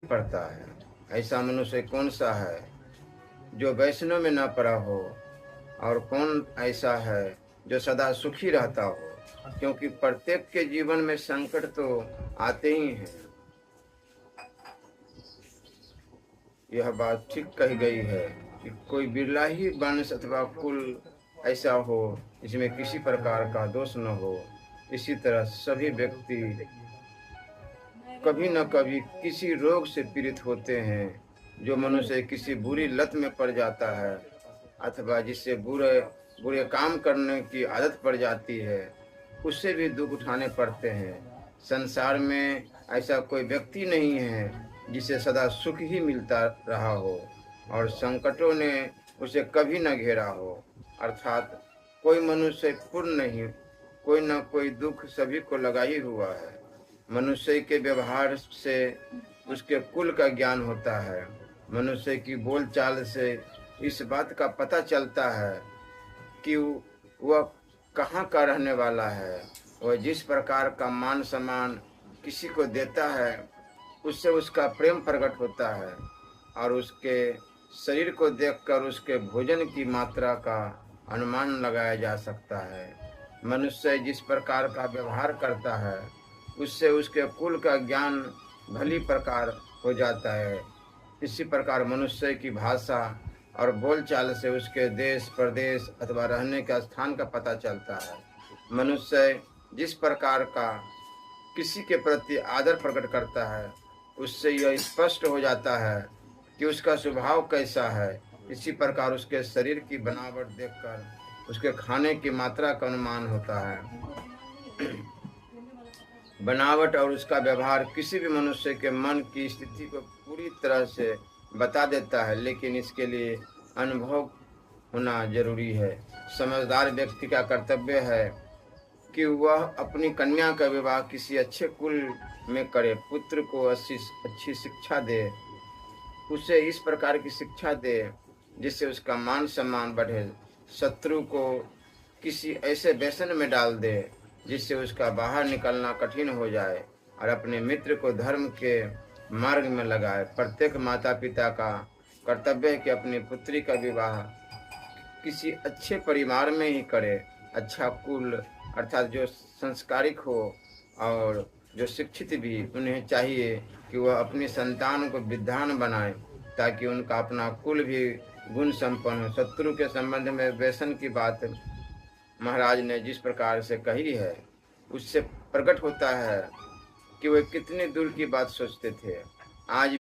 पड़ता है। ऐसा मनुष्य कौन सा है जो वैष्णव में न पड़ा हो, और कौन ऐसा है जो सदा सुखी रहता हो, क्योंकि प्रत्येक के जीवन में संकट तो आते ही हैं। यह बात ठीक कही गई है कि कोई बिरला ही वंश अथवा कुल ऐसा हो जिसमें किसी प्रकार का दोष न हो। इसी तरह सभी व्यक्ति कभी न कभी किसी रोग से पीड़ित होते हैं, जो मनुष्य किसी बुरी लत में पड़ जाता है अथवा जिससे बुरे बुरे काम करने की आदत पड़ जाती है, उससे भी दुख उठाने पड़ते हैं। संसार में ऐसा कोई व्यक्ति नहीं है जिसे सदा सुख ही मिलता रहा हो और संकटों ने उसे कभी न घेरा हो। अर्थात कोई मनुष्य पूर्ण नहीं, कोई न कोई दुख सभी को लगा ही हुआ है। मनुष्य के व्यवहार से उसके कुल का ज्ञान होता है। मनुष्य की बोलचाल से इस बात का पता चलता है कि वह कहाँ का रहने वाला है। वह जिस प्रकार का मान सम्मान किसी को देता है, उससे उसका प्रेम प्रकट होता है, और उसके शरीर को देखकर उसके भोजन की मात्रा का अनुमान लगाया जा सकता है। मनुष्य जिस प्रकार का व्यवहार करता है, उससे उसके कुल का ज्ञान भली प्रकार हो जाता है। इसी प्रकार मनुष्य की भाषा और बोलचाल से उसके देश प्रदेश अथवा रहने का स्थान का पता चलता है। मनुष्य जिस प्रकार का किसी के प्रति आदर प्रकट करता है, उससे यह स्पष्ट हो जाता है कि उसका स्वभाव कैसा है। इसी प्रकार उसके शरीर की बनावट देखकर उसके खाने की मात्रा का अनुमान होता है। बनावट और उसका व्यवहार किसी भी मनुष्य के मन की स्थिति को पूरी तरह से बता देता है, लेकिन इसके लिए अनुभव होना जरूरी है। समझदार व्यक्ति का कर्तव्य है कि वह अपनी कन्या का विवाह किसी अच्छे कुल में करे, पुत्र को अच्छी शिक्षा दे, उसे इस प्रकार की शिक्षा दे जिससे उसका मान सम्मान बढ़े, शत्रु को किसी ऐसे व्यसन में डाल दे जिससे उसका बाहर निकलना कठिन हो जाए, और अपने मित्र को धर्म के मार्ग में लगाए। प्रत्येक माता पिता का कर्तव्य है कि अपनी पुत्री का विवाह किसी अच्छे परिवार में ही करे। अच्छा कुल अर्थात जो संस्कारिक हो और जो शिक्षित भी, उन्हें चाहिए कि वह अपनी संतान को विद्वान बनाए, ताकि उनका अपना कुल भी गुण संपन्न हो। शत्रु के संबंध में व्यसन की बात महाराज ने जिस प्रकार से कही है, उससे प्रकट होता है कि वे कितनी दूर की बात सोचते थे। आज